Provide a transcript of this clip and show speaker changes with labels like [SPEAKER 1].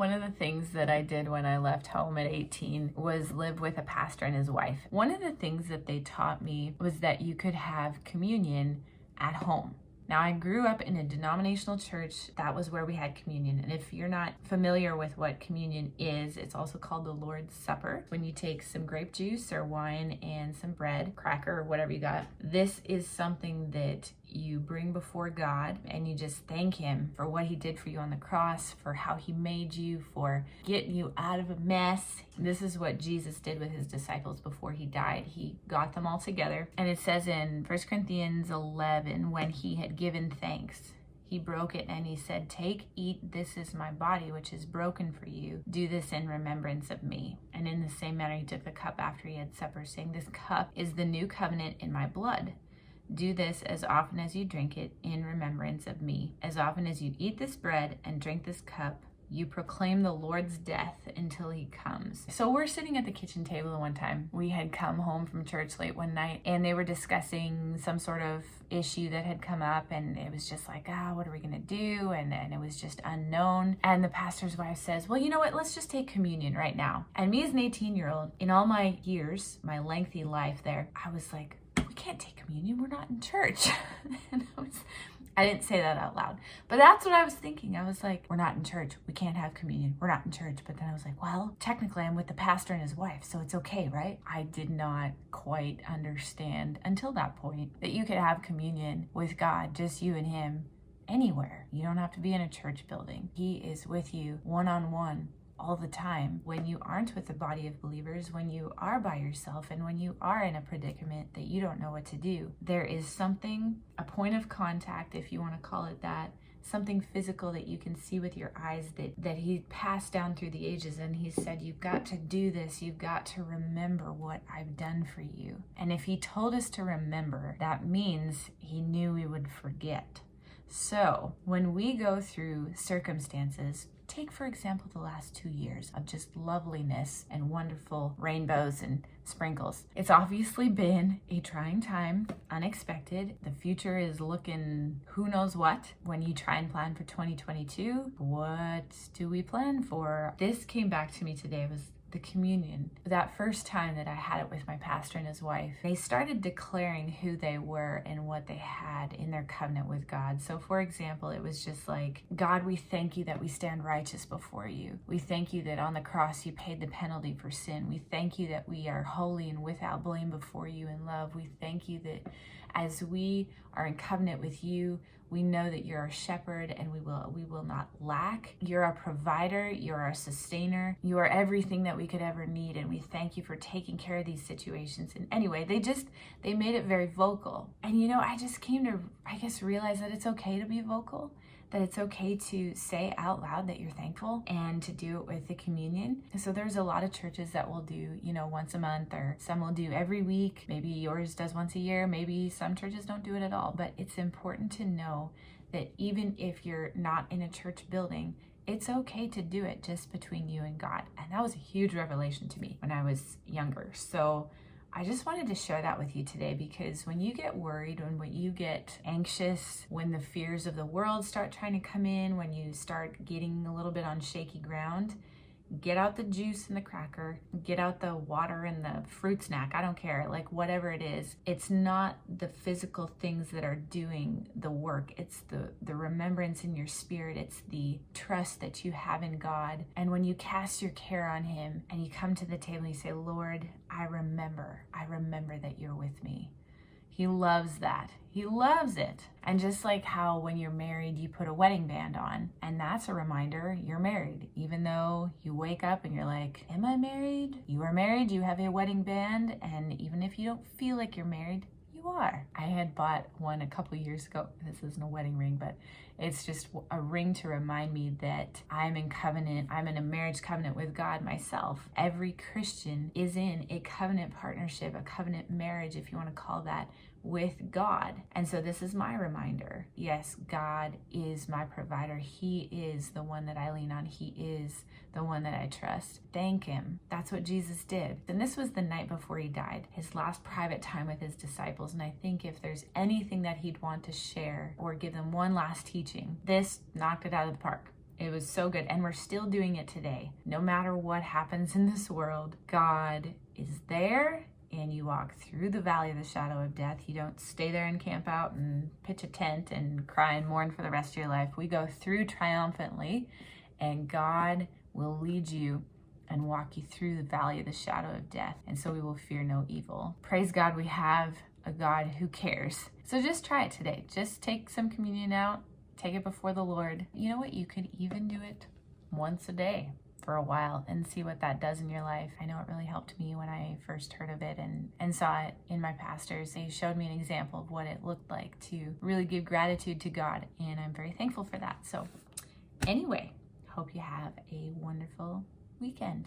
[SPEAKER 1] One of the things that I did when I left home at 18 was live with a pastor and his wife. One of the things that they taught me was that you could have communion at home. Now, I grew up in a denominational church. That was where we had communion. And if you're not familiar with what communion is, it's also called the Lord's Supper. When you take some grape juice or wine and some bread, cracker, or whatever you got, this is something that you bring before God and you just thank him for what he did for you on the cross, for how he made you, for getting you out of a mess. This is what Jesus did with his disciples before he died. He got them all together. And it says in 1 Corinthians 11, when he had given thanks, he broke it and he said, "Take, eat, this is my body, which is broken for you. Do this in remembrance of me." And in the same manner, he took the cup after he had supper, saying, "This cup is the new covenant in my blood. Do this as often as you drink it in remembrance of me. As often as you eat this bread and drink this cup, you proclaim the Lord's death until he comes." So we're sitting at the kitchen table one time. We had come home from church late one night and they were discussing some sort of issue that had come up, and it was just like, what are we gonna do? And it was just unknown. And the pastor's wife says, "Well, you know what? Let's just take communion right now." And me as an 18-year-old, in all my years, my lengthy life there, I was like, we can't take communion. We're not in church. And I didn't say that out loud, but that's what I was thinking. I was like, we're not in church. We can't have communion. We're not in church. But then I was like, well, technically I'm with the pastor and his wife, so it's okay, right? I did not quite understand until that point that you could have communion with God, just you and him, anywhere. You don't have to be in a church building. He is with you one-on-one all the time. When you aren't with a body of believers, when you are by yourself, and when you are in a predicament that you don't know what to do, there is something, a point of contact, if you want to call it that, something physical that you can see with your eyes that he passed down through the ages, and he said, you've got to do this. You've got to remember what I've done for you. And if he told us to remember, that means he knew we would forget. So when we go through circumstances, take, for example, the last 2 years of just loveliness and wonderful rainbows and sprinkles. It's obviously been a trying time, unexpected. The future is looking who knows what. When you try and plan for 2022, what do we plan for? This came back to me today. It was the communion. That first time that I had it with my pastor and his wife, they started declaring who they were and what they had in their covenant with God. So for example, it was just like, God, we thank you that we stand righteous before you. We thank you that on the cross you paid the penalty for sin. We thank you that we are holy and without blame before you in love. We thank you that as we are in covenant with you, we know that you're our shepherd and we will not lack. You're our provider, you're our sustainer, you are everything that we could ever need, and we thank you for taking care of these situations. And anyway, they made it very vocal. And I just came to, realize that it's okay to be vocal, that it's okay to say out loud that you're thankful, and to do it with the communion. And so there's a lot of churches that will do, once a month, or some will do every week. Maybe yours does once a year. Maybe some churches don't do it at all. But it's important to know that even if you're not in a church building, it's okay to do it just between you and God. And that was a huge revelation to me when I was younger. So I just wanted to share that with you today, because when you get worried, when you get anxious, when the fears of the world start trying to come in, when you start getting a little bit on shaky ground, get out the juice and the cracker, get out the water and the fruit snack. I don't care, like whatever it is. It's not the physical things that are doing the work. It's the remembrance in your spirit. It's the trust that you have in God. And when you cast your care on him and you come to the table and you say, Lord, I remember that you're with me. He loves that. He loves it. And just like how when you're married, you put a wedding band on, and that's a reminder you're married. Even though you wake up and you're like, am I married? You are married, you have a wedding band, and even if you don't feel like you're married, you are. I had bought one a couple years ago. This isn't a wedding ring, but it's just a ring to remind me that I'm in covenant. I'm in a marriage covenant with God myself. Every Christian is in a covenant partnership, a covenant marriage, if you want to call that, with God. And so this is my reminder. Yes, God is my provider. He is the one that I lean on. He is the one that I trust. Thank him. That's what Jesus did. And this was the night before he died, his last private time with his disciples. And I think if there's anything that he'd want to share or give them one last teaching, this knocked it out of the park. It was so good. And we're still doing it today. No matter what happens in this world, God is there, and you walk through the valley of the shadow of death. You don't stay there and camp out and pitch a tent and cry and mourn for the rest of your life. We go through triumphantly, and God will lead you and walk you through the valley of the shadow of death. And so we will fear no evil. Praise God, we have a God who cares. So just try it today. Just take some communion out, take it before the Lord. You know what? You could even do it once a day for a while and see what that does in your life. I know it really helped me when I first heard of it and saw it in my pastors. They showed me an example of what it looked like to really give gratitude to God, and I'm very thankful for that. So anyway, hope you have a wonderful weekend.